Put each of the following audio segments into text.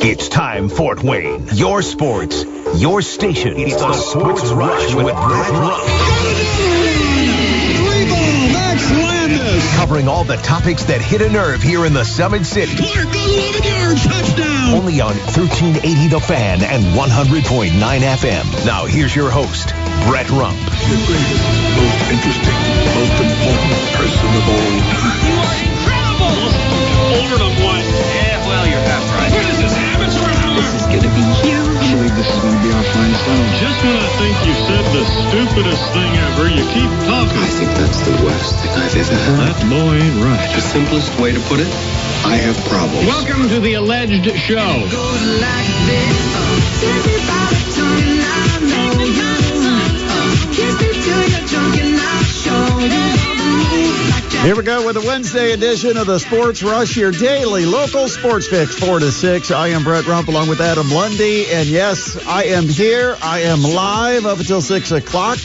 It's time, Fort Wayne. Your sports, your station. It's the Sports Rush with Brett Rump. Max Landis. Covering all the topics that hit a nerve here in the Summit City. Clark goes 11 yards, touchdown. Only on 1380 The Fan and 100.9 FM. Now here's your host, Brett Rump. The greatest, most interesting, most important person of all time. You are incredible. Over to one. Yeah, well, you're half right. What is this, amateur hour? This is going to be huge. I believe this is going to be our finest hour. Just when I think you said the stupidest thing ever, you keep talking. I think that's the worst thing I've ever heard. That boy ain't right. The simplest way to put it, I have problems. Welcome to the alleged show. Here we go with the Wednesday edition of the Sports Rush, your daily local sports fix, 4 to 6. I am Brett Rump along with Adam Lundy. And yes, I am here. I am live up until 6 o'clock.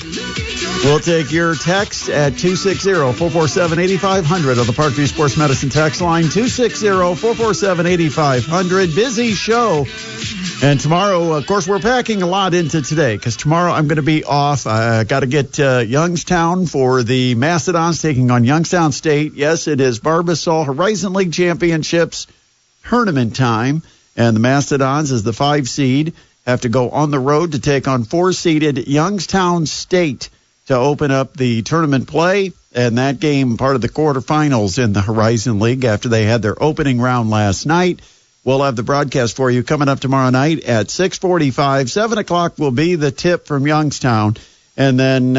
We'll take your text at 260-447-8500 on the Parkview Sports Medicine text line, 260-447-8500. Busy show. And tomorrow, of course, we're packing a lot into today because tomorrow I'm going to be off. I got to get to Youngstown for the Mastodons taking on Youngstown State. Yes, it is Barbasol Horizon League Championships tournament time. And the Mastodons, as the 5 seed, have to go on the road to take on 4-seeded Youngstown State to open up the tournament play. And that game, part of the quarterfinals in the Horizon League after they had their opening round last night. We'll have the broadcast for you coming up tomorrow night at 6:45. 7 o'clock will be the tip from Youngstown. And then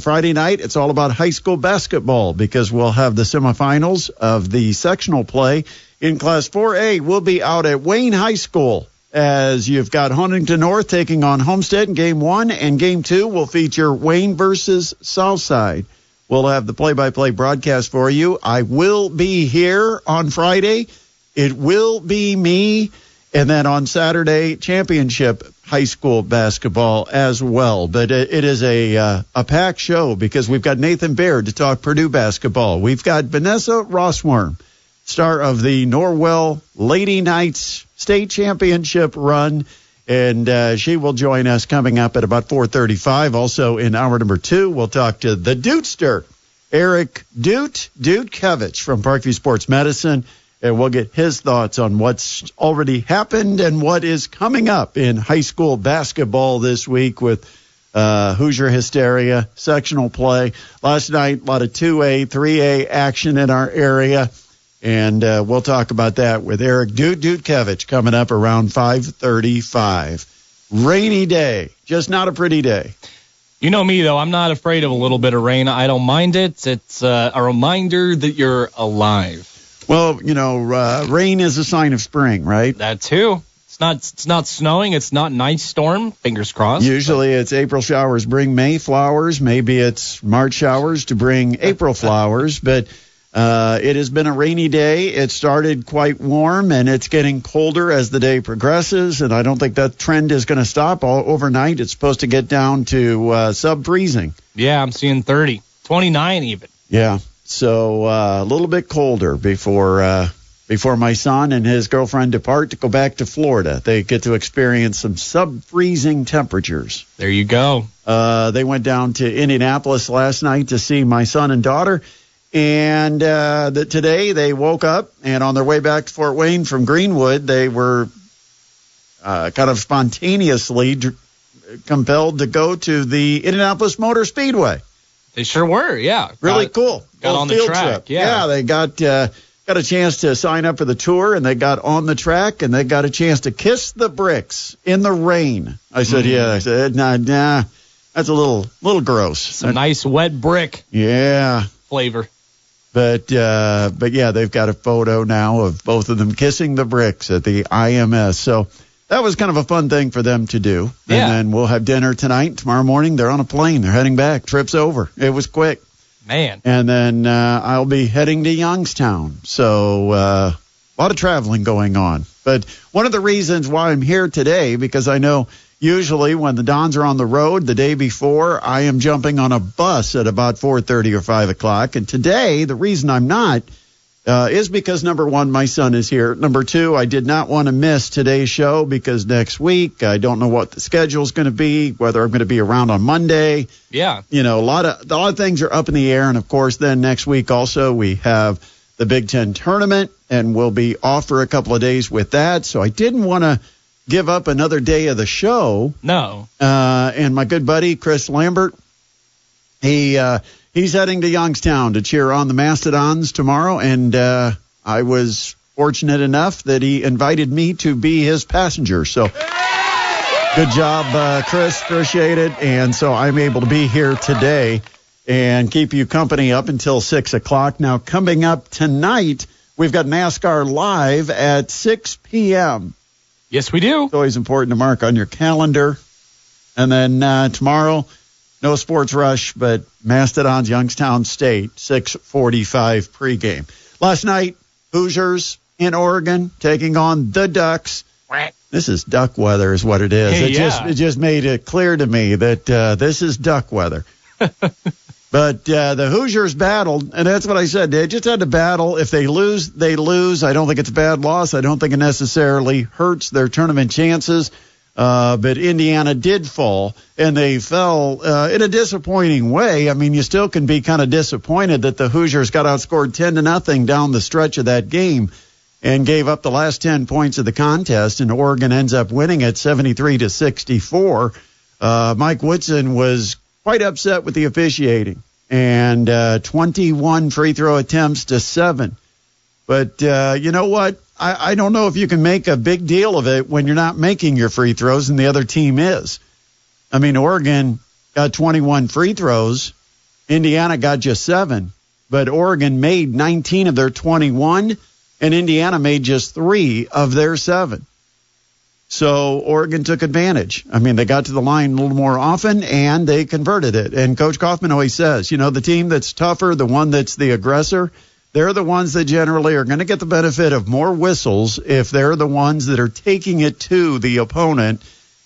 Friday night, it's all about high school basketball because we'll have the semifinals of the sectional play. In Class 4A, we'll be out at Wayne High School as you've got Huntington North taking on Homestead in Game 1. And Game 2 will feature Wayne versus Southside. We'll have the play-by-play broadcast for you. I will be here on Friday. It will be me, and then on Saturday, championship high school basketball as well. But it is a packed show because we've got Nathan Baird to talk Purdue basketball. We've got Vanessa Rosswurm, star of the Norwell Lady Knights state championship run, and she will join us coming up at about 4:35. Also in hour number 2, we'll talk to the Dutester, Eric Dutkevich from Parkview Sports Medicine. And we'll get his thoughts on what's already happened and what is coming up in high school basketball this week with Hoosier Hysteria, sectional play. Last night, a lot of 2A, 3A action in our area. And we'll talk about that with Eric Dutkevich coming up around 5:35. Rainy day, just not a pretty day. You know me, though. I'm not afraid of a little bit of rain. I don't mind it. It's a reminder that you're alive. Well, you know, rain is a sign of spring, right? That too. It's not snowing. It's not an ice storm. Fingers crossed. Usually it's April showers bring May flowers. Maybe it's March showers to bring April flowers. But it has been a rainy day. It started quite warm, and it's getting colder as the day progresses. And I don't think that trend is going to stop overnight. It's supposed to get down to sub-freezing. Yeah, I'm seeing 30, 29 even. Yeah. So a little bit colder before my son and his girlfriend depart to go back to Florida. They get to experience some sub-freezing temperatures. There you go. They went down to Indianapolis last night to see my son and daughter. And today they woke up, and on their way back to Fort Wayne from Greenwood, they were kind of spontaneously compelled to go to the Indianapolis Motor Speedway. They sure were, yeah. Really cool. Got on the track, trip. yeah. They got a chance to sign up for the tour, and they got on the track, and they got a chance to kiss the bricks in the rain. I said, yeah. I said, nah, that's a little gross. Some nice wet brick. Yeah. Flavor. But yeah, they've got a photo now of both of them kissing the bricks at the IMS. So that was kind of a fun thing for them to do. Yeah. And then we'll have dinner tonight. Tomorrow morning, they're on a plane. They're heading back. Trip's over. It was quick. Man. And then I'll be heading to Youngstown. So a lot of traveling going on. But one of the reasons why I'm here today, because I know usually when the Dons are on the road the day before, I am jumping on a bus at about 4:30 or 5 o'clock. And today, the reason I'm not is because, number one, my son is here. Number two, I did not want to miss today's show because next week I don't know what the schedule is going to be, whether I'm going to be around on Monday. Yeah. You know, a lot of things are up in the air. And, of course, then next week also we have the Big Ten tournament, and we'll be off for a couple of days with that. So I didn't want to give up another day of the show. No. And my good buddy, Chris Lambert, he's heading to Youngstown to cheer on the Mastodons tomorrow, and I was fortunate enough that he invited me to be his passenger. So good job, Chris. Appreciate it. And so I'm able to be here today and keep you company up until 6 o'clock. Now, coming up tonight, we've got NASCAR Live at 6 p.m. Yes, we do. It's always important to mark on your calendar. And then tomorrow, no Sports Rush, but Mastodons, Youngstown State, 6:45 pregame. Last night, Hoosiers in Oregon taking on the Ducks. This is duck weather is what it is. It just made it clear to me that this is duck weather. But the Hoosiers battled, and that's what I said. They just had to battle. If they lose, they lose. I don't think it's a bad loss. I don't think it necessarily hurts their tournament chances. But Indiana did fall, and they fell in a disappointing way. I mean, you still can be kind of disappointed that the Hoosiers got outscored 10-0 down the stretch of that game and gave up the last 10 points of the contest, and Oregon ends up winning it 73-64. Mike Woodson was quite upset with the officiating, and 21 free throw attempts to 7. But you know what? I don't know if you can make a big deal of it when you're not making your free throws and the other team is. I mean, Oregon got 21 free throws. Indiana got just 7. But Oregon made 19 of their 21, and Indiana made just 3 of their 7. So Oregon took advantage. I mean, they got to the line a little more often, and they converted it. And Coach Kaufman always says, you know, the team that's tougher, the one that's the aggressor, they're the ones that generally are going to get the benefit of more whistles if they're the ones that are taking it to the opponent.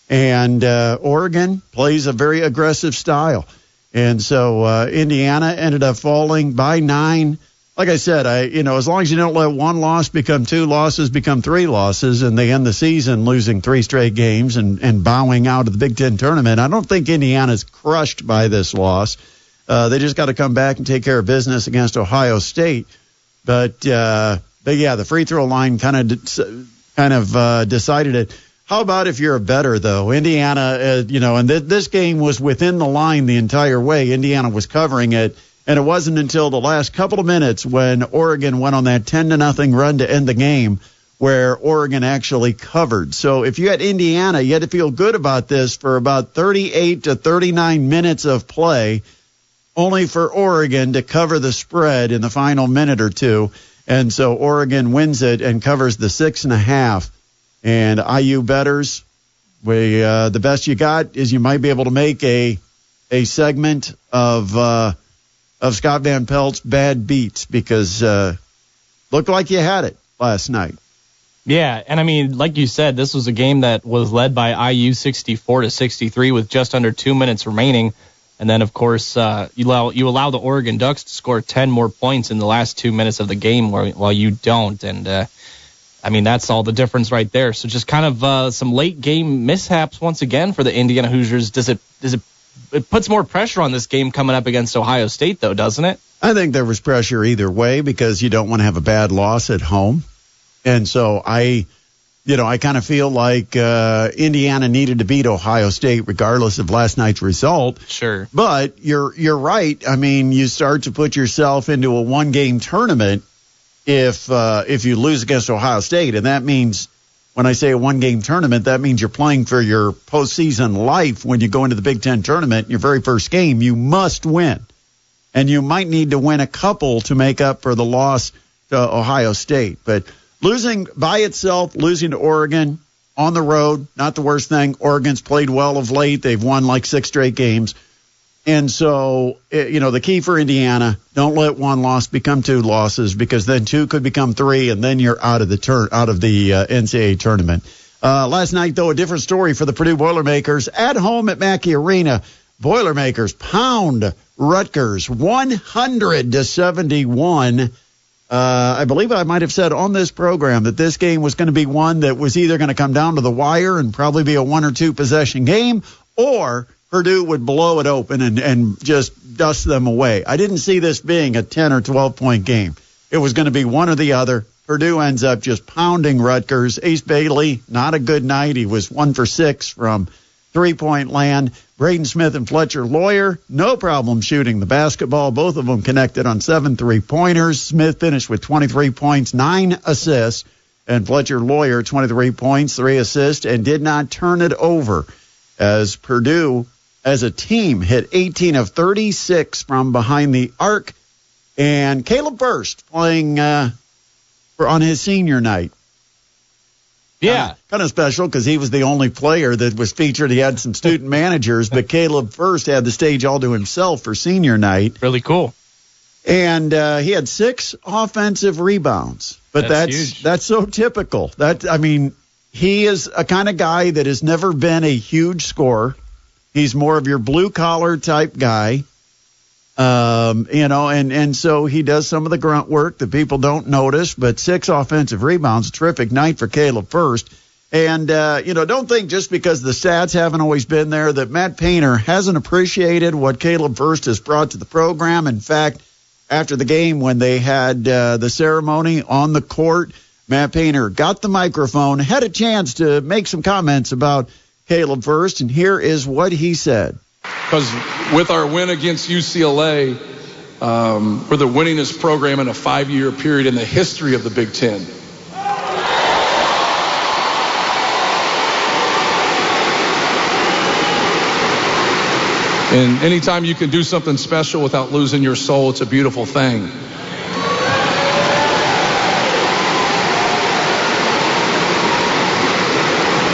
And Oregon plays a very aggressive style. And so Indiana ended up falling by 9. Like I said, as long as you don't let one loss become 2 losses, become 3 losses, and they end the season losing 3 straight games and bowing out of the Big Ten tournament, I don't think Indiana's crushed by this loss. They just got to come back and take care of business against Ohio State. But yeah, the free throw line kind of decided it. How about if you're a bettor, though? Indiana, and this game was within the line the entire way. Indiana was covering it. And it wasn't until the last couple of minutes when Oregon went on that 10-0 run to end the game where Oregon actually covered. So if you had Indiana, you had to feel good about this for about 38 to 39 minutes of play, only for Oregon to cover the spread in the final minute or two. And so Oregon wins it and covers the 6.5. And IU bettors, the best you got is you might be able to make a segment of Scott Van Pelt's bad beats because looked like you had it last night. Yeah, and I mean, like you said, this was a game that was led by IU 64-63 with just under 2 minutes remaining. And then, of course, you allow the Oregon Ducks to score 10 more points in the last 2 minutes of the game while you don't. And, I mean, that's all the difference right there. So just kind of some late game mishaps once again for the Indiana Hoosiers. It puts more pressure on this game coming up against Ohio State, though, doesn't it? I think there was pressure either way because you don't want to have a bad loss at home. And so I kind of feel like Indiana needed to beat Ohio State regardless of last night's result. Sure. But you're right. I mean, you start to put yourself into a one-game tournament if you lose against Ohio State. And that means, when I say a one-game tournament, that means you're playing for your postseason life when you go into the Big Ten tournament. Your very first game, you must win. And you might need to win a couple to make up for the loss to Ohio State. But losing by itself, losing to Oregon on the road, not the worst thing. Oregon's played well of late. They've won like 6 straight games. And so, the key for Indiana, don't let one loss become 2 losses because then 2 could become 3, and then you're out of the NCAA tournament. Last night, though, a different story for the Purdue Boilermakers. At home at Mackey Arena, Boilermakers pound Rutgers 100-71. I believe I might have said on this program that this game was going to be one that was either going to come down to the wire and probably be a 1 or 2 possession game, or Purdue would blow it open and just dust them away. I didn't see this being a 10 or 12-point game. It was going to be one or the other. Purdue ends up just pounding Rutgers. Ace Bailey, not a good night. He was 1 for 6 from three-point land. Braden Smith and Fletcher Lawyer, no problem shooting the basketball. Both of them connected on 7 3-pointers. Smith finished with 23 points, 9 assists, and Fletcher Lawyer, 23 points, 3 assists, and did not turn it over as Purdue, as a team, hit 18 of 36 from behind the arc. And Caleb Burst playing on his senior night. Yeah. Kind of special because he was the only player that was featured. He had some student managers, but Caleb first had the stage all to himself for senior night. Really cool. And he had 6 offensive rebounds. But that's so typical. He is a kind of guy that has never been a huge scorer. He's more of your blue-collar type guy. And so he does some of the grunt work that people don't notice, but 6 offensive rebounds, terrific night for Caleb First. And, don't think just because the stats haven't always been there that Matt Painter hasn't appreciated what Caleb First has brought to the program. In fact, after the game when they had the ceremony on the court, Matt Painter got the microphone, had a chance to make some comments about Caleb First, and here is what he said. Because with our win against UCLA, we're the winningest program in a 5-year period in the history of the Big Ten. And anytime you can do something special without losing your soul, it's a beautiful thing.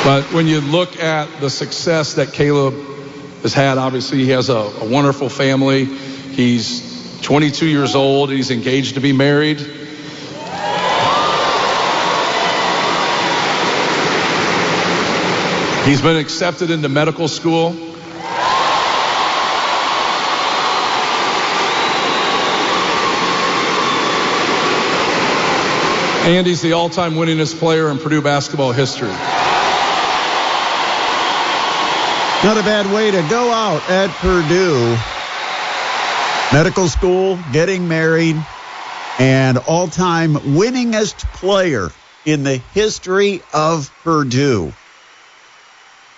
But when you look at the success that Caleb has had, obviously he has a wonderful family. He's 22 years old. He's engaged to be married. He's been accepted into medical school. And he's the all-time winningest player in Purdue basketball history. Not a bad way to go out at Purdue. Medical school, getting married, and all-time winningest player in the history of Purdue.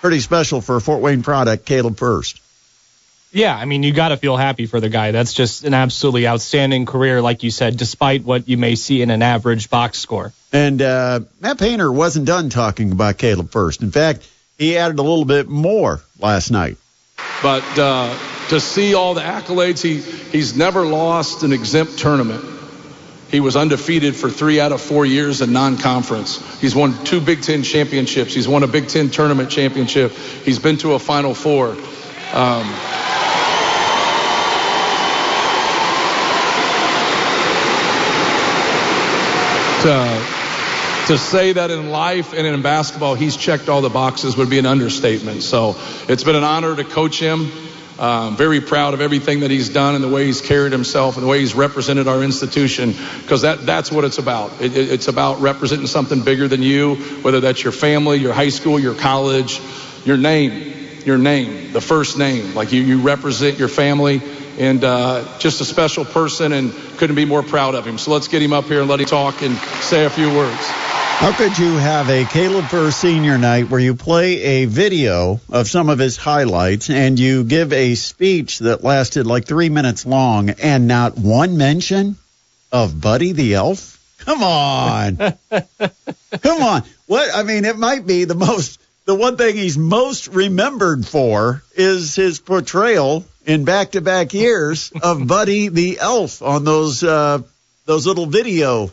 Pretty special for a Fort Wayne product, Caleb First. Yeah, you got to feel happy for the guy. That's just an absolutely outstanding career, like you said, despite what you may see in an average box score. And Matt Painter wasn't done talking about Caleb First. In fact, he added a little bit more last night. But to see all the accolades, he's never lost an exempt tournament. He was undefeated for 3 out of 4 years in non-conference. He's won 2 Big Ten championships. He's won a Big Ten tournament championship. He's been to a Final Four. To say that in life and in basketball he's checked all the boxes would be an understatement. So it's been an honor to coach him. Very proud of everything that he's done and the way he's carried himself and the way he's represented our institution, because that's what it's about. It's about representing something bigger than you, whether that's your family, your high school, your college, your name, the first name. Like you represent your family, and just a special person, and couldn't be more proud of him. So let's get him up here and let him talk and say a few words. How could you have a Caleb First senior night where you play a video of some of his highlights and you give a speech that lasted like 3 minutes long and not one mention of Buddy the Elf? Come on. Come on. It might be the one thing he's most remembered for is his portrayal in back-to-back years of Buddy the Elf on those little video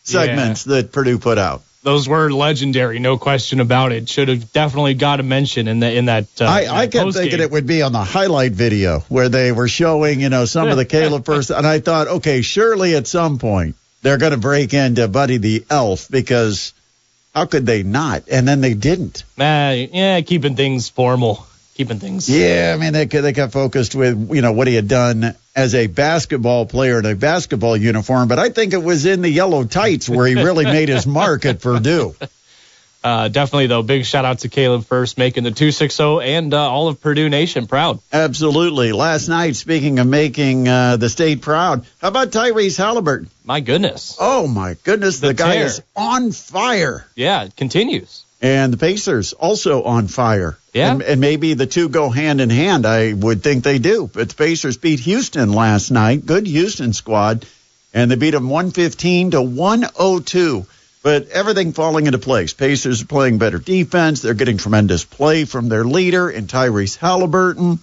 segments that Purdue put out. Those were legendary, no question about it. Should have definitely got a mention in that. I kept thinking it would be on the highlight video where they were showing, some of the Caleb First, and I thought, okay, surely at some point they're going to break into Buddy the Elf, because how could they not? And then they didn't. Keeping things formal. Keeping things. Yeah, they got focused with, what he had done as a basketball player in a basketball uniform, but I think it was in the yellow tights where he really made his mark at Purdue. Definitely, though, big shout-out to Caleb First making the 260 and all of Purdue Nation proud. Absolutely. Last night, speaking of making the state proud, how about Tyrese Halliburton? My goodness. Oh, my goodness. The guy is on fire. Yeah, it continues. And the Pacers also on fire. Yeah. And maybe the two go hand in hand. I would think they do. But the Pacers beat Houston last night. Good Houston squad. And they beat them 115-102. But everything falling into place. Pacers are playing better defense. They're getting tremendous play from their leader in Tyrese Halliburton.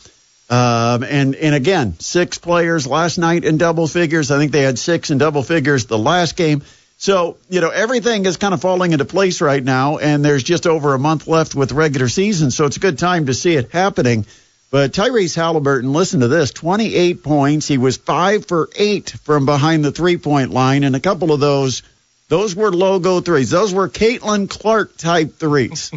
And again, 6 players last night in double figures. I think they had 6 in double figures the last game. So, everything is kind of falling into place right now, and there's just over a month left with the regular season, so it's a good time to see it happening. But Tyrese Halliburton, listen to this, 28 points. He was 5 for 8 from behind the three-point line, and a couple of those were logo threes. Those were Caitlin Clark-type threes.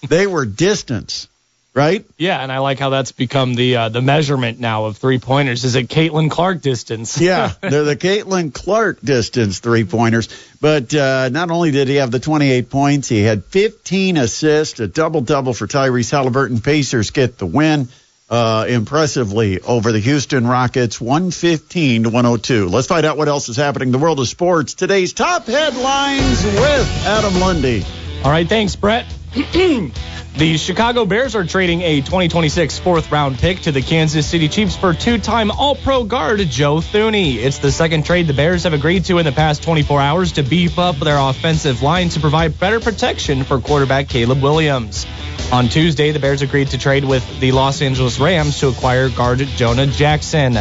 They were distance, right? Yeah, and I like how that's become the measurement now of three-pointers. Is it Caitlin Clark distance? Yeah, they're the Caitlin Clark distance three-pointers. But not only did he have the 28 points, he had 15 assists, a double-double for Tyrese Halliburton. Pacers get the win impressively over the Houston Rockets, 115-102. Let's find out what else is happening in the world of sports. Today's top headlines with Adam Lundy. All right, thanks, Brett. The Chicago Bears are trading a 2026 fourth-round pick to the Kansas City Chiefs for two-time All-Pro guard Joe Thuney. It's the second trade the Bears have agreed to in the past 24 hours to beef up their offensive line to provide better protection for quarterback Caleb Williams. On Tuesday, the Bears agreed to trade with the Los Angeles Rams to acquire guard Jonah Jackson.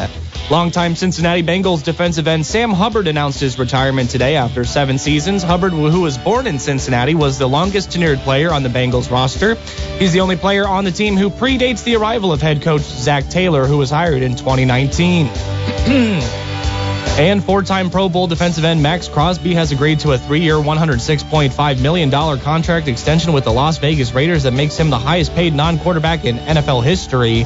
Longtime Cincinnati Bengals defensive end Sam Hubbard announced his retirement today after 7 seasons. Hubbard, who was born in Cincinnati, was the longest tenured player on the Bengals roster. He's the only player on the team who predates the arrival of head coach Zach Taylor, who was hired in 2019. And 4-time Pro Bowl defensive end Max Crosby has agreed to a 3-year, $106.5 million contract extension with the Las Vegas Raiders that makes him the highest paid non-quarterback in NFL history.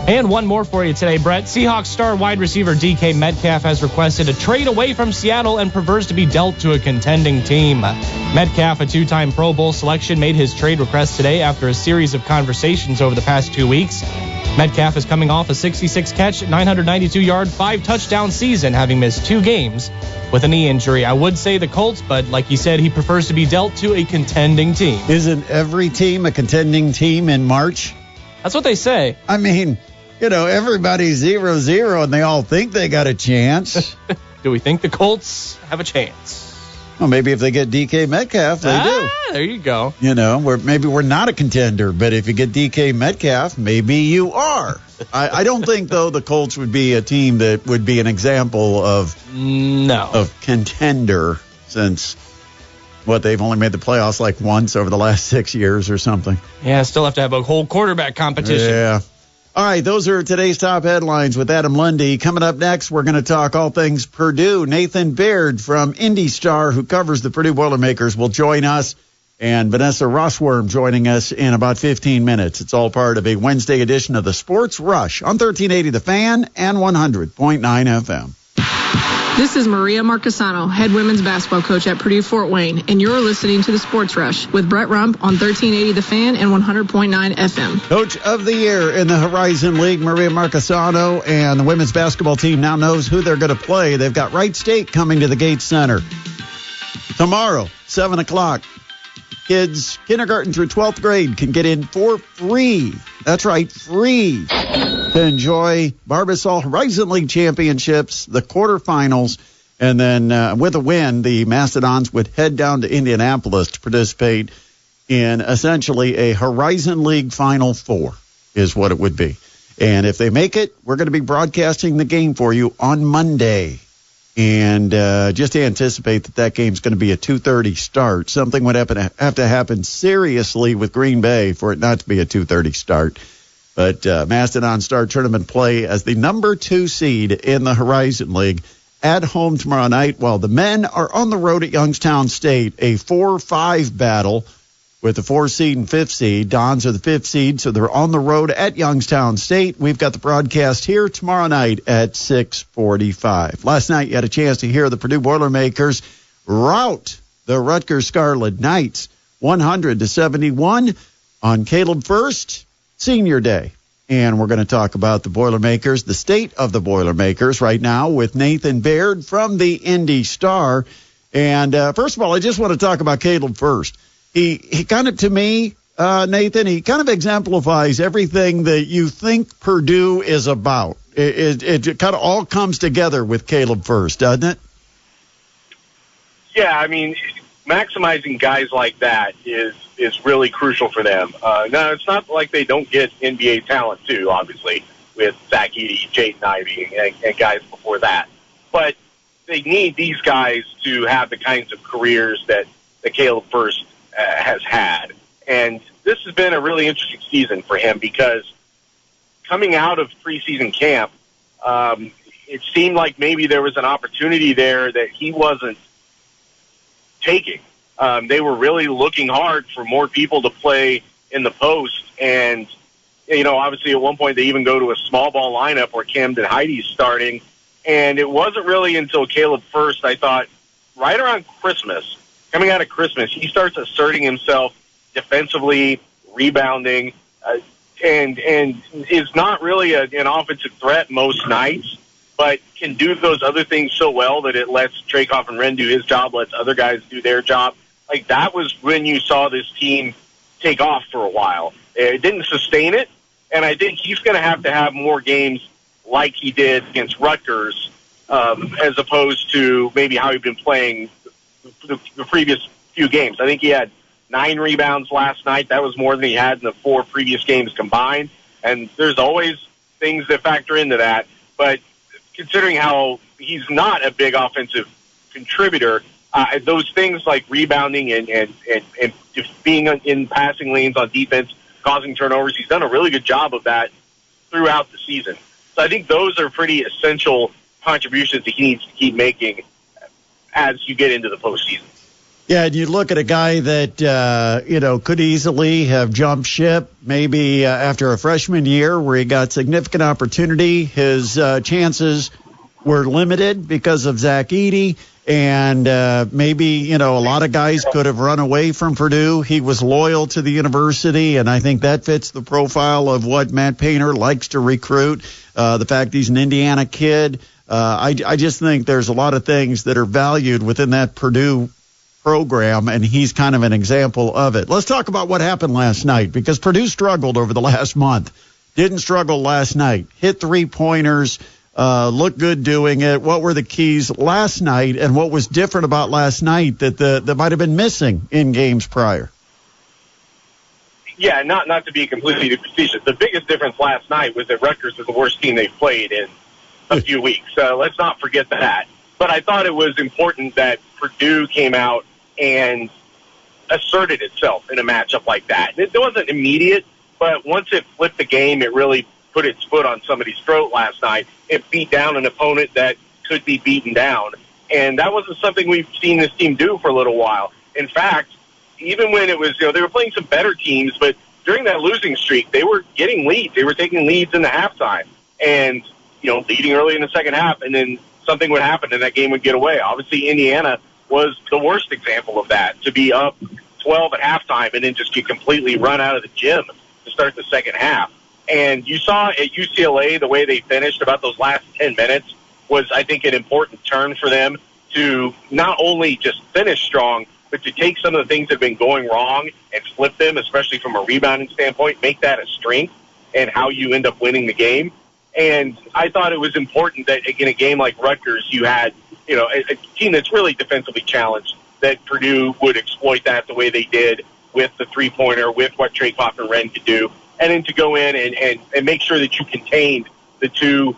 And one more for you today, Brett. Seahawks star wide receiver DK Metcalf has requested a trade away from Seattle and prefers to be dealt to a contending team. Metcalf, a 2-time Pro Bowl selection, made his trade request today after a series of conversations over the past 2 weeks. Metcalf is coming off a 66-catch, 992-yard, 5-touchdown season, having missed 2 games with a knee injury. I would say the Colts, but like you said, he prefers to be dealt to a contending team. Isn't every team a contending team in March? That's what they say. I mean, everybody's 0-0 and they all think they got a chance. Do we think the Colts have a chance? Well, maybe if they get DK Metcalf, they do. There you go. Maybe we're not a contender, but if you get DK Metcalf, maybe you are. I don't think, though, the Colts would be a team that would be an example of contender since, they've only made the playoffs like once over the last 6 years or something. Yeah, still have to have a whole quarterback competition. Yeah. All right, those are today's top headlines with Adam Lundy. Coming up next, we're going to talk all things Purdue. Nathan Baird from Indy Star, who covers the Purdue Boilermakers, will join us, and Vanessa Rosswurm joining us in about 15 minutes. It's all part of a Wednesday edition of the Sports Rush on 1380 The Fan and 100.9 FM. This is Maria Marcasano, head women's basketball coach at Purdue Fort Wayne, and you're listening to the Sports Rush with Brett Rump on 1380 The Fan and 100.9 FM. Coach of the year in the Horizon League, Maria Marcasano, and the women's basketball team now knows who they're going to play. They've got Wright State coming to the Gates Center tomorrow, 7 o'clock. Kids, kindergarten through 12th grade, can get in for free. That's right, free. To enjoy Barbasol Horizon League Championships, the quarterfinals, and then with a win, the Mastodons would head down to Indianapolis to participate in essentially a Horizon League Final Four is what it would be. And if they make it, we're going to be broadcasting the game for you on Monday. And just to anticipate that game's going to be a 2:30 start. Something would have to happen seriously with Green Bay for it not to be a 2:30 start. But Mastodon start tournament play as the number 2 seed in the Horizon League at home tomorrow night, while the men are on the road at Youngstown State, a 4-5 battle with the 4th seed and 5th seed. Dons are the 5th seed, so they're on the road at Youngstown State. We've got the broadcast here tomorrow night at 6:45. Last night, you had a chance to hear the Purdue Boilermakers rout the Rutgers Scarlet Knights 100-71 on Caleb First Senior Day. And we're going to talk about the Boilermakers, the state of the Boilermakers right now with Nathan Baird from the Indy Star. And first of all, I just want to talk about Caleb First. He kind of, to me, Nathan, he kind of exemplifies everything that you think Purdue is about. It kind of all comes together with Caleb First, doesn't it? Yeah, I mean, maximizing guys like that is really crucial for them. Now, it's not like they don't get NBA talent, too, obviously, with Zach Edey, Jaden Ivey, and guys before that. But they need these guys to have the kinds of careers that Caleb First has had. And this has been a really interesting season for him because coming out of preseason camp, it seemed like maybe there was an opportunity there that he wasn't taking. They were really looking hard for more people to play in the post. And, obviously at one point they even go to a small ball lineup where Camden Heidi's starting. And it wasn't really until Caleb First, I thought, right around Christmas, coming out of Christmas, he starts asserting himself defensively, rebounding, and is not really an offensive threat most nights, but can do those other things so well that it lets Trakoff and Wren do his job, lets other guys do their job. Like, that was when you saw this team take off for a while. It didn't sustain it, and I think he's going to have more games like he did against Rutgers, as opposed to maybe how he'd been playing the previous few games. I think he had 9 rebounds last night. That was more than he had in the 4 previous games combined, and there's always things that factor into that. But considering how he's not a big offensive contributor, those things like rebounding and just being in passing lanes on defense, causing turnovers, he's done a really good job of that throughout the season. So I think those are pretty essential contributions that he needs to keep making as you get into the postseason. Yeah, and you look at a guy that, could easily have jumped ship maybe after a freshman year where he got significant opportunity. His chances were limited because of Zach Edey, and maybe, a lot of guys could have run away from Purdue. He was loyal to the university, and I think that fits the profile of what Matt Painter likes to recruit. The fact he's an Indiana kid, I just think there's a lot of things that are valued within that Purdue program, and he's kind of an example of it. Let's talk about what happened last night, because Purdue struggled over the last month. Didn't struggle last night. Hit 3-pointers, looked good doing it. What were the keys last night, and what was different about last night that might have been missing in games prior? Yeah, not to be completely facetious. The biggest difference last night was that Rutgers is the worst team they've played in a few weeks. So let's not forget that. But I thought it was important that Purdue came out and asserted itself in a matchup like that. It wasn't immediate, but once it flipped the game, it really put its foot on somebody's throat last night. It beat down an opponent that could be beaten down. And that wasn't something we've seen this team do for a little while. In fact, even when it was, they were playing some better teams, but during that losing streak, they were getting leads. They were taking leads in the halftime and, leading early in the second half, and then something would happen and that game would get away. Obviously, Indiana was the worst example of that, to be up 12 at halftime and then just get completely run out of the gym to start the second half. And you saw at UCLA the way they finished about those last 10 minutes was, I think, an important turn for them to not only just finish strong, but to take some of the things that have been going wrong and flip them, especially from a rebounding standpoint, make that a strength and how you end up winning the game. And I thought it was important that in a game like Rutgers, you had, a team that's really defensively challenged, that Purdue would exploit that the way they did with the 3-pointer, with what Trakoff and Wren could do, and then to go in and make sure that you contained the 2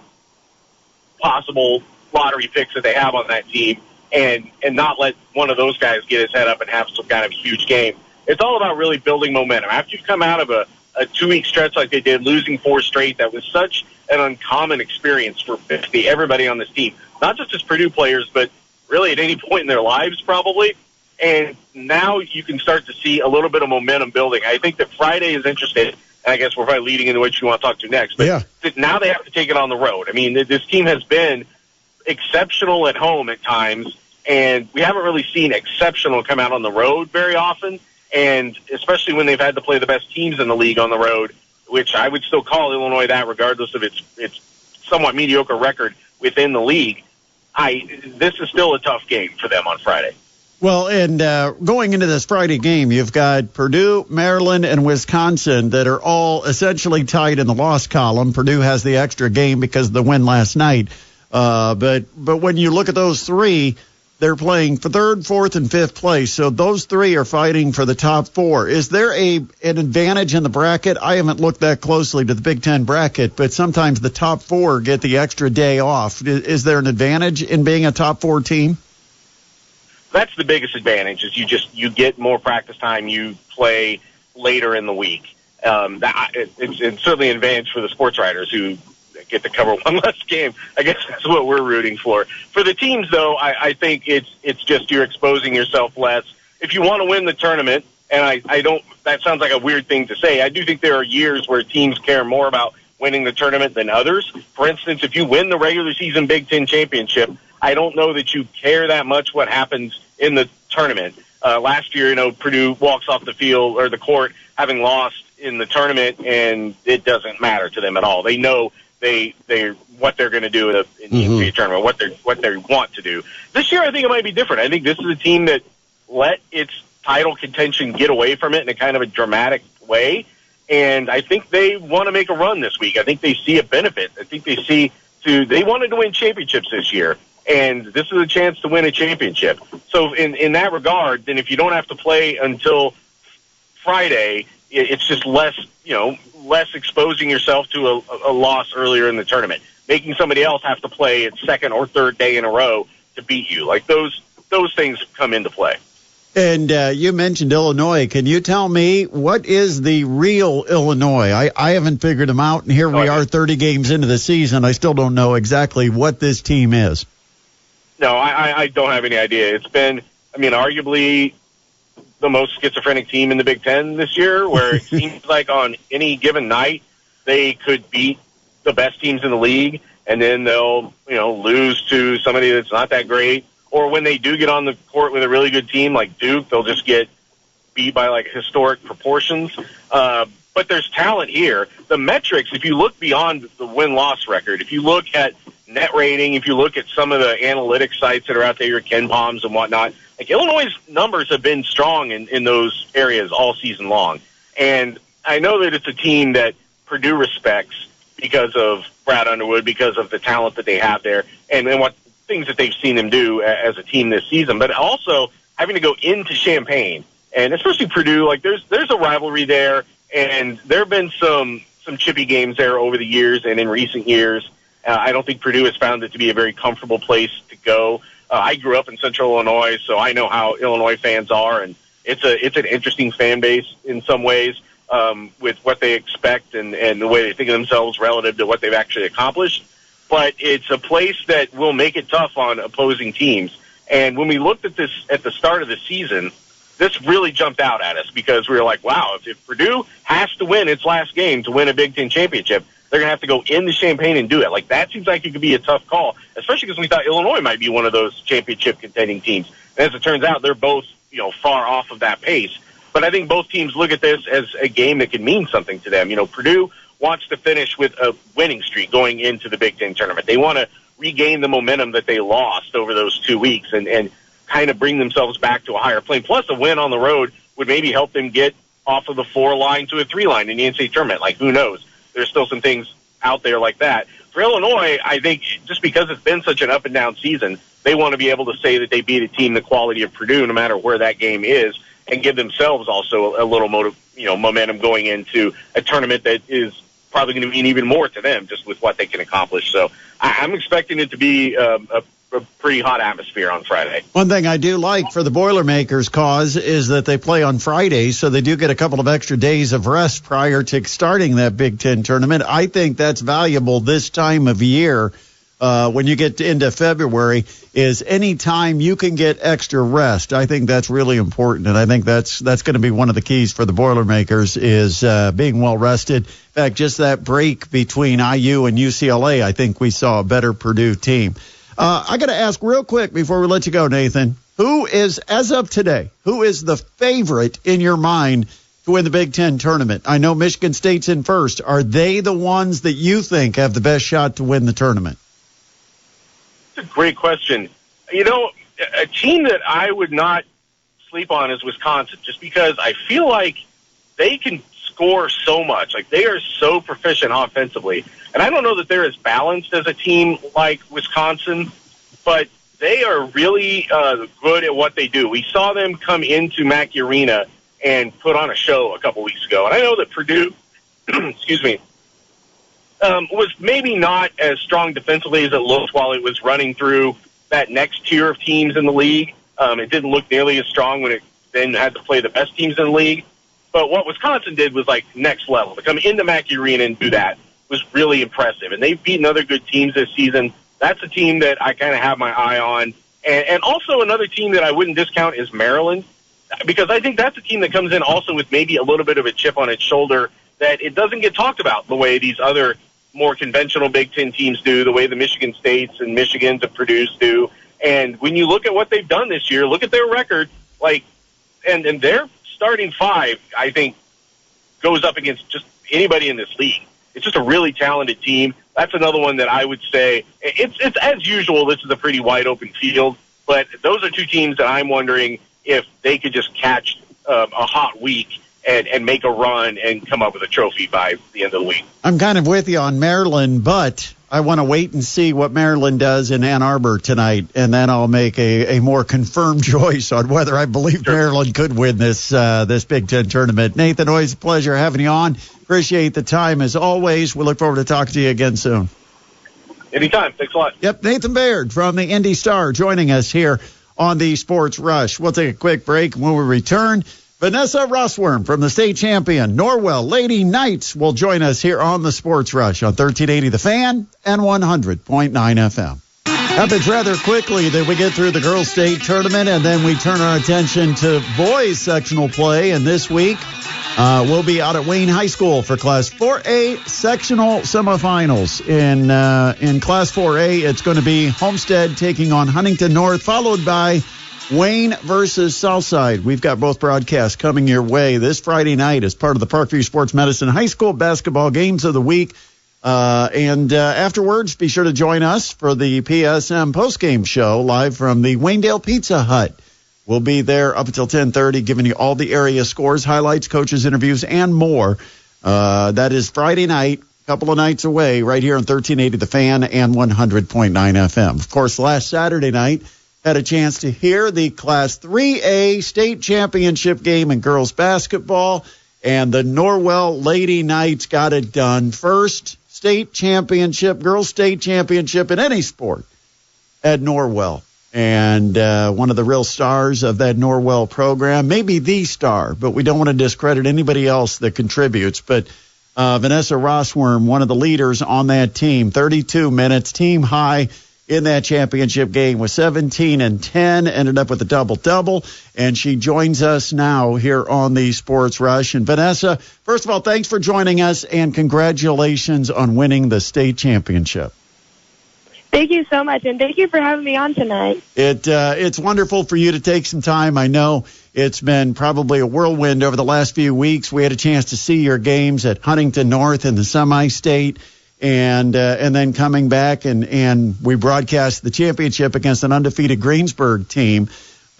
possible lottery picks that they have on that team and not let one of those guys get his head up and have some kind of huge game. It's all about really building momentum. After you've come out of a 2-week stretch like they did, losing 4 straight, that was such an uncommon experience for everybody on this team, not just as Purdue players, but really at any point in their lives probably. And now you can start to see a little bit of momentum building. I think that Friday is interesting, and I guess we're probably leading into what you want to talk to next. But now they have to take it on the road. I mean, this team has been exceptional at home at times, and we haven't really seen exceptional come out on the road very often, and especially when they've had to play the best teams in the league on the road, which I would still call Illinois that regardless of its somewhat mediocre record within the league. This is still a tough game for them on Friday. Well, and going into this Friday game, you've got Purdue, Maryland, and Wisconsin that are all essentially tied in the loss column. Purdue has the extra game because of the win last night. But when you look at those three, they're playing for third, fourth, and fifth place. So those three are fighting for the top four. Is there an advantage in the bracket? I haven't looked that closely to the Big Ten bracket, but sometimes the top four get the extra day off. Is there an advantage in being a top four team? That's the biggest advantage is you get more practice time. You play later in the week. It's certainly an advantage for the sports writers who get to cover one less game. I guess that's what we're rooting for. For the teams, though, I think it's just you're exposing yourself less. If you want to win the tournament, and I don't, that sounds like a weird thing to say. I do think there are years where teams care more about winning the tournament than others. For instance, if you win the regular season Big Ten championship, I don't know that you care that much what happens in the tournament. Last year, Purdue walks off the field or the court having lost in the tournament, and it doesn't matter to them at all. They know they what they're going to do in the NCAA tournament, what they want to do. This year, I think it might be different. I think this is a team that let its title contention get away from it in a kind of a dramatic way, and I think they want to make a run this week. I think they see a benefit. I think they wanted to win championships this year, and this is a chance to win a championship. So in that regard, then if you don't have to play until Friday, it's just less exposing yourself to a loss earlier in the tournament, making somebody else have to play its second or third day in a row to beat you. Like those things come into play. And you mentioned Illinois. Can you tell me what is the real Illinois? I haven't figured them out, and here we are 30 games into the season. I still don't know exactly what this team is. No, I don't have any idea. It's been, arguably the most schizophrenic team in the Big Ten this year, where it seems like on any given night they could beat the best teams in the league, and then they'll lose to somebody that's not that great. Or when they do get on the court with a really good team like Duke, they'll just get beat by like historic proportions. But there's talent here. The metrics, if you look beyond the win-loss record, if you look at net rating, if you look at some of the analytics sites that are out there, your Ken Palms and whatnot, like Illinois' numbers have been strong in those areas all season long. And I know that it's a team that Purdue respects because of Brad Underwood, because of the talent that they have there, and what things that they've seen them do as a team this season. But also having to go into Champaign, and especially Purdue, like there's a rivalry there, and there have been some chippy games there over the years and in recent years. I don't think Purdue has found it to be a very comfortable place to go. I grew up in Central Illinois, so I know how Illinois fans are, and it's an interesting fan base in some ways with what they expect and the way they think of themselves relative to what they've actually accomplished. But it's a place that will make it tough on opposing teams. And when we looked at this at the start of the season, this really jumped out at us because we were like, wow, if Purdue has to win its last game to win a Big Ten championship, they're going to have to go into Champaign and do it. Like, that seems like it could be a tough call, especially because we thought Illinois might be one of those championship contending teams. And as it turns out, they're both, far off of that pace. But I think both teams look at this as a game that can mean something to them. Purdue wants to finish with a winning streak going into the Big Ten tournament. They want to regain the momentum that they lost over those 2 weeks and kind of bring themselves back to a higher plane. Plus, a win on the road would maybe help them get off of the 4 line to a 3 line in the NCAA tournament. Like, who knows? There's still some things out there like that. For Illinois, I think just because it's been such an up and down season, they want to be able to say that they beat a team the quality of Purdue, no matter where that game is, and give themselves also a little momentum going into a tournament that is probably going to mean even more to them just with what they can accomplish. So I'm expecting it to be a pretty hot atmosphere on Friday. One thing I do like for the Boilermakers cause is that they play on Fridays, so they do get a couple of extra days of rest prior to starting that Big Ten tournament. I think that's valuable this time of year when you get into February is any time you can get extra rest. I think that's really important, and I think that's going to be one of the keys for the Boilermakers is being well rested. In fact, just that break between IU and UCLA, I think we saw a better Purdue team. I got to ask real quick before we let you go, Nathan, who is, as of today, who is the favorite in your mind to win the Big Ten tournament? I know Michigan State's in first. Are they the ones that you think have the best shot to win the tournament? That's a great question. You know, a team that I would not sleep on is Wisconsin, just because I feel like they can score so much. Like, they are so proficient offensively. And I don't know that they're as balanced as a team like Wisconsin, but they are really good at what they do. We saw them come into Mackey Arena and put on a show a couple weeks ago. And I know that Purdue, excuse me, was maybe not as strong defensively as it looked while it was running through that next tier of teams in the league. It didn't look nearly as strong when it then had to play the best teams in the league. But what Wisconsin did was like next level. To come into Mackey Arena and do that was really impressive. And they've beaten other good teams this season. That's a team that I kind of have my eye on. And also another team that I wouldn't discount is Maryland, because I think that's a team that comes in also with maybe a little bit of a chip on its shoulder that it doesn't get talked about the way these other more conventional Big Ten teams do, the way the Michigan States and Michigans and Purdue's do. And when you look at what they've done this year, look at their record, like, and their starting five, I think, goes up against just anybody in this league. It's just a really talented team. That's another one that I would say it's as usual. This is a pretty wide open field, but those are two teams that I'm wondering if they could just catch a hot week and make a run and come up with a trophy by the end of the week. I'm kind of with you on Maryland, but I want to wait and see what Maryland does in Ann Arbor tonight, and then I'll make a more confirmed choice on whether I believe Maryland could win this Big Ten tournament. Nathan, always a pleasure having you on. Appreciate the time as always. We look forward to talking to you again soon. Anytime. Thanks a lot. Yep, Nathan Baird from the Indy Star joining us here on the Sports Rush. We'll take a quick break. When we return, Vanessa Rosswurm from the state champion Norwell Lady Knights will join us here on the Sports Rush on 1380 The Fan and 100.9 FM. Happens rather quickly that we get through the girls' state tournament, and then we turn our attention to boys' sectional play. And this week, we'll be out at Wayne High School for Class 4A sectional semifinals. In Class 4A, it's going to be Homestead taking on Huntington North, followed by Wayne versus Southside. We've got both broadcasts coming your way this Friday night as part of the Parkview Sports Medicine High School Basketball Games of the Week. And afterwards, be sure to join us for the PSM postgame show live from the Waynedale Pizza Hut. We'll be there up until 10:30, giving you all the area scores, highlights, coaches, interviews, and more. That is Friday night, a couple of nights away, right here on 1380 The Fan and 100.9 FM. Of course, last Saturday night, had a chance to hear the Class 3A state championship game in girls basketball, and the Norwell Lady Knights got it done. First state championship, girls state championship in any sport at Norwell. And one of the real stars of that Norwell program, maybe the star, but we don't want to discredit anybody else that contributes. But Vanessa Rosswurm, one of the leaders on that team, 32 minutes, team high in that championship game with 17 and 10, ended up with a double-double, and she joins us now here on the Sports Rush. And Vanessa, first of all, thanks for joining us, and congratulations on winning the state championship. Thank you so much, and thank you for having me on tonight. It's wonderful for you to take some time. I know it's been probably a whirlwind over the last few weeks. We had a chance to see your games at Huntington North in the semi-state, and then coming back and we broadcast the championship against an undefeated Greensburg team.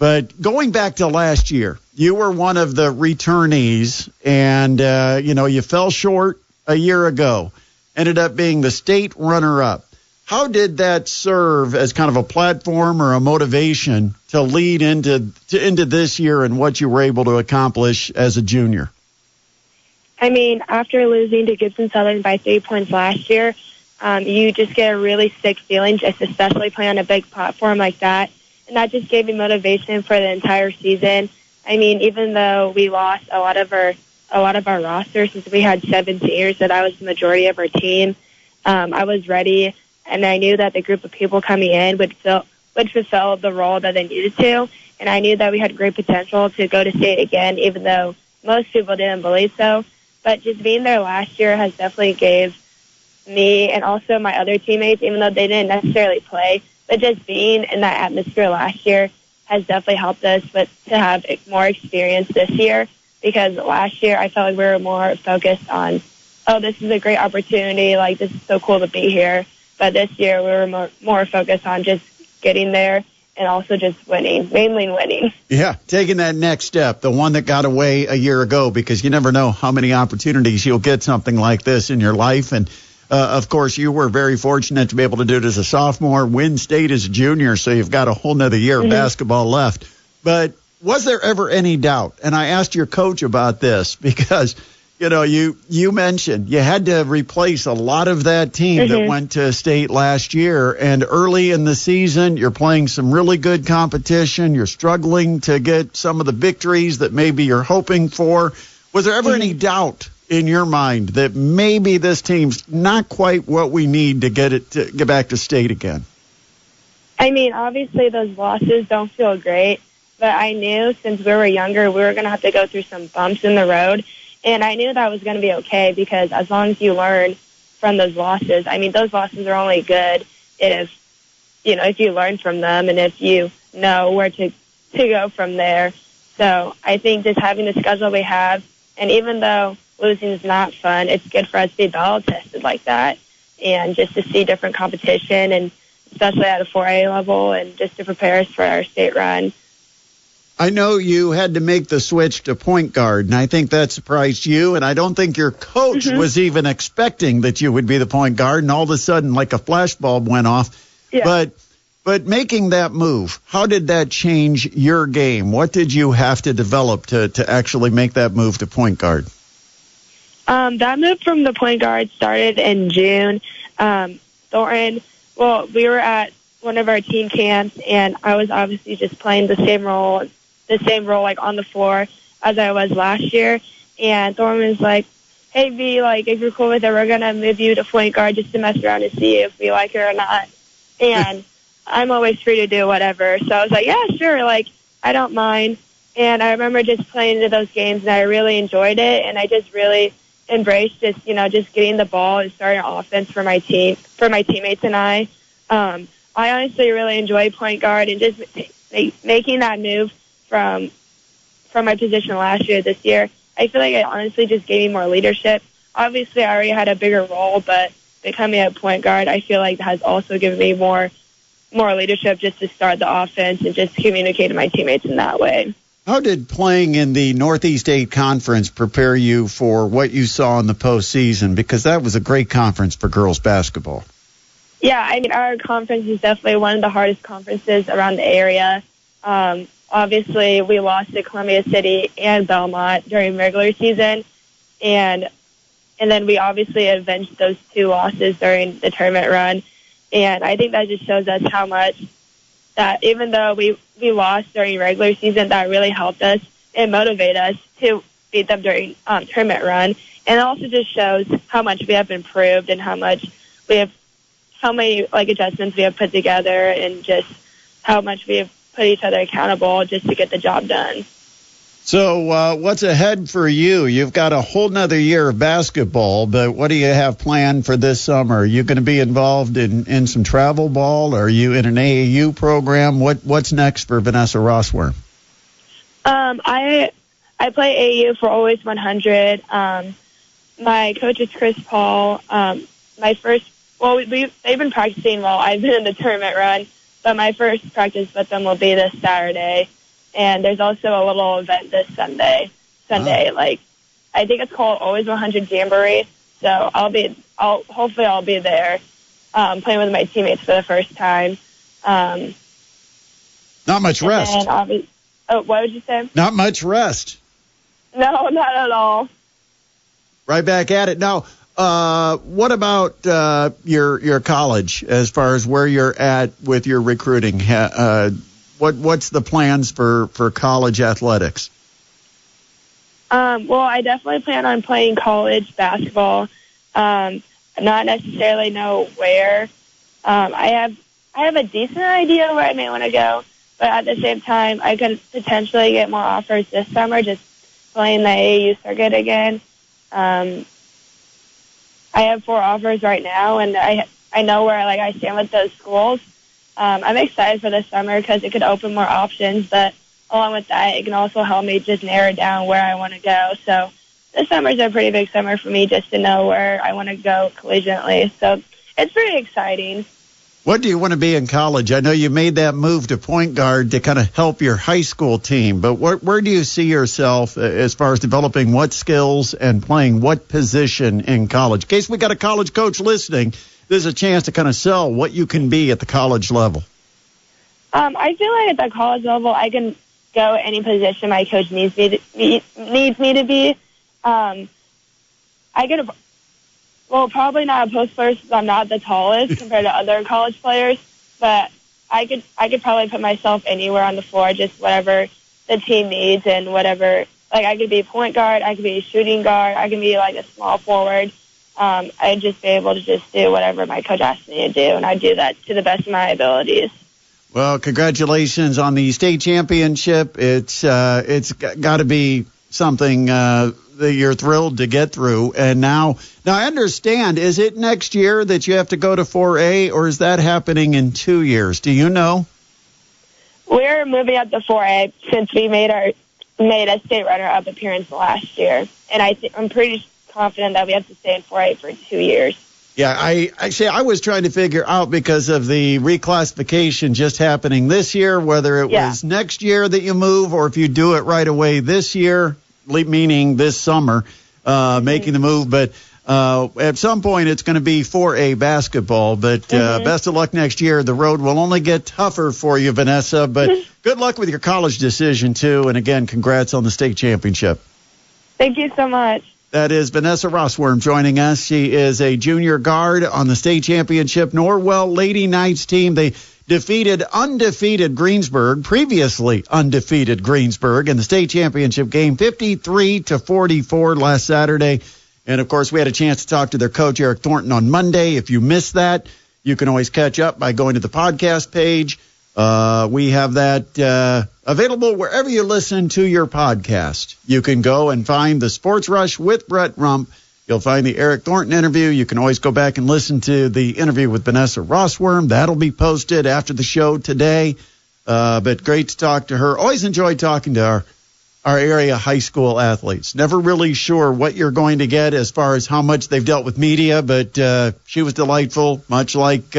But going back to last year, you were one of the returnees, and you fell short a year ago, ended up being the state runner-up. How did that serve as kind of a platform or a motivation to lead into this year and what you were able to accomplish as a junior? I mean, after losing to Gibson Southern by 3 points last year, you just get a really sick feeling, just especially playing on a big platform like that. And that just gave me motivation for the entire season. I mean, even though we lost a lot of our roster, since we had 7 seniors, that I was the majority of our team, I was ready. and I knew that the group of people coming in would fulfill the role that they needed to, and I knew that we had great potential to go to state again, even though most people didn't believe so. But just being there last year has definitely gave me and also my other teammates, even though they didn't necessarily play, but just being in that atmosphere last year has definitely helped us to have more experience this year, because last year I felt like we were more focused on, oh, this is a great opportunity, like this is so cool to be here. But this year we were more focused on just getting there and also just winning, mainly winning. Yeah, taking that next step, the one that got away a year ago, because you never know how many opportunities you'll get something like this in your life. And, of course, you were very fortunate to be able to do it as a sophomore, win state as a junior, so you've got a whole nother year of basketball left. But was there ever any doubt? And I asked your coach about this because, you know, you mentioned you had to replace a lot of that team that went to state last year. And early in the season, you're playing some really good competition. You're struggling to get some of the victories that maybe you're hoping for. Was there ever any doubt in your mind that maybe this team's not quite what we need to get back to state again? I mean, obviously those losses don't feel great, but I knew since we were younger, we were going to have to go through some bumps in the road. And I knew that was going to be okay, because as long as you learn from those losses, I mean, those losses are only good if you learn from them and if you know where to go from there. So I think just having the schedule we have, and even though losing is not fun, it's good for us to be battle tested like that, and just to see different competition, and especially at a 4A level, and just to prepare us for our state run. I know you had to make the switch to point guard, and I think that surprised you, and I don't think your coach was even expecting that you would be the point guard, and all of a sudden, like a flashbulb went off. Yeah. But making that move, how did that change your game? What did you have to develop to actually make that move to point guard? That move from the point guard started in June. Thornton, we were at one of our team camps, and I was obviously just playing the same role like on the floor as I was last year. And Thornton was like, hey, V, like, if you're cool with it, we're going to move you to point guard just to mess around and see if we like it or not. And I'm always free to do whatever. So I was like, yeah, sure, like, I don't mind. And I remember just playing into those games, and I really enjoyed it, and I just really embraced just getting the ball and starting offense for my teammates and I. I honestly really enjoy point guard, and just making that move from my position last year to this year, I feel like it honestly just gave me more leadership. Obviously, I already had a bigger role, but becoming a point guard, I feel like has also given me more leadership just to start the offense and just communicate to my teammates in that way. How did playing in the Northeast 8 Conference prepare you for what you saw in the postseason? Because that was a great conference for girls basketball. Yeah, I mean, our conference is definitely one of the hardest conferences around the area. Obviously, we lost to Columbia City and Belmont during regular season, and then we obviously avenged those two losses during the tournament run. And I think that just shows us how much that even though we lost during regular season, that really helped us and motivated us to beat them during tournament run. And it also just shows how much we have improved and how many adjustments we have put together, and just how much we have put each other accountable just to get the job done. So what's ahead for you? You've got a whole nother year of basketball, but what do you have planned for this summer? Are you going to be involved in some travel ball? Are you in an AAU program? What's next for Vanessa Rosswurm? I play AAU for Always 100. My coach is Chris Paul. They've been practicing while I've been in the tournament run, but my first practice with them will be this Saturday. And there's also a little event this Sunday. Like, I think it's called Always 100 Jamboree. So I'll be there, playing with my teammates for the first time. Not much rest. What would you say? Not much rest. No, not at all. Right back at it. Now, what about your college as far as where you're at with your recruiting? What's the plans for college athletics? Well, I definitely plan on playing college basketball. Not necessarily know where. I have a decent idea where I may want to go, but at the same time, I could potentially get more offers this summer just playing the AAU circuit again. I have 4 offers right now, and I know where I stand with those schools. I'm excited for this summer because it could open more options, but along with that, it can also help me just narrow down where I want to go. So this summer is a pretty big summer for me just to know where I want to go collegiately. So it's pretty exciting. What do you want to be in college? I know you made that move to point guard to kind of help your high school team, but where do you see yourself as far as developing what skills and playing what position in college? In case we got a college coach listening, there's a chance to kind of sell what you can be at the college level. I feel like at the college level, I can go any position my coach needs me to be. I could, probably not a post player since I'm not the tallest compared to other college players, but I could probably put myself anywhere on the floor, just whatever the team needs and whatever. I could be a point guard, I could be a shooting guard, I can be a small forward. I'd just be able to just do whatever my coach asks me to do, and I do that to the best of my abilities. Well, congratulations on the state championship. It's got to be something that you're thrilled to get through. And now I understand, is it next year that you have to go to 4A, or is that happening in 2 years? Do you know? We're moving up to 4A since we made a state runner-up appearance last year, and I'm pretty confident that we have to stay in 4A for 2 years. Yeah, I was trying to figure out because of the reclassification just happening this year, whether it was next year that you move or if you do it right away this year, meaning this summer, making the move. But at some point it's going to be 4A basketball. But best of luck next year. The road will only get tougher for you, Vanessa. But good luck with your college decision, too. And, again, congrats on the state championship. Thank you so much. That is Vanessa Rosswurm joining us. She is a junior guard on the state championship Norwell Lady Knights team. They defeated previously undefeated Greensburg in the state championship game, 53-44 last Saturday. And, of course, we had a chance to talk to their coach, Eric Thornton, on Monday. If you missed that, you can always catch up by going to the podcast page. We have that available wherever you listen to your podcast. You can go and find the Sports Rush with Brett Rump. You'll find the Eric Thornton interview. You can always go back and listen to the interview with Vanessa Rosswurm. That'll be posted after the show today. But great to talk to her. Always enjoy talking to our area high school athletes. Never really sure what you're going to get as far as how much they've dealt with media, but she was delightful, much like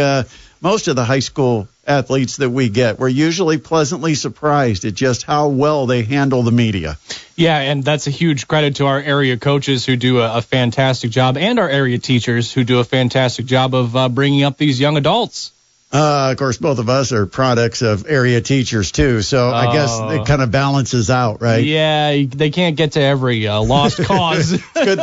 most of the high school athletes that we get. We're usually pleasantly surprised at just how well they handle the media. Yeah, and that's a huge credit to our area coaches who do a fantastic job, and our area teachers who do a fantastic job of bringing up these young adults. Of course, both of us are products of area teachers, too, so I guess it kind of balances out, right? Yeah, they can't get to every lost cause. It's a good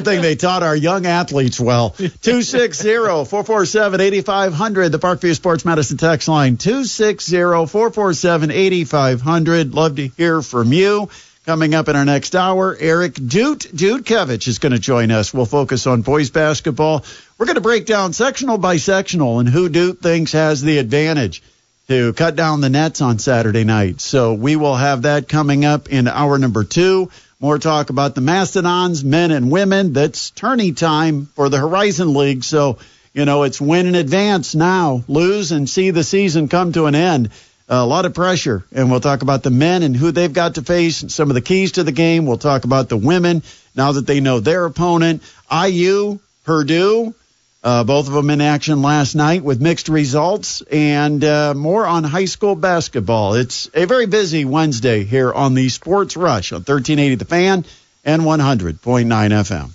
thing they taught our young athletes well. 260-447-8500, the Parkview Sports Medicine text line, 260-447-8500. Love to hear from you. Coming up in our next hour, Eric Dudkevich is going to join us. We'll focus on boys basketball. We're going to break down sectional by sectional and who Duke thinks has the advantage to cut down the nets on Saturday night. So we will have that coming up in hour number 2. More talk about the Mastodons, men and women. That's tourney time for the Horizon League. So, it's win in advance now, lose and see the season come to an end. A lot of pressure, and we'll talk about the men and who they've got to face, and some of the keys to the game. We'll talk about the women now that they know their opponent. IU, Purdue, both of them in action last night with mixed results, and more on high school basketball. It's a very busy Wednesday here on the Sports Rush on 1380 The Fan and 100.9 FM.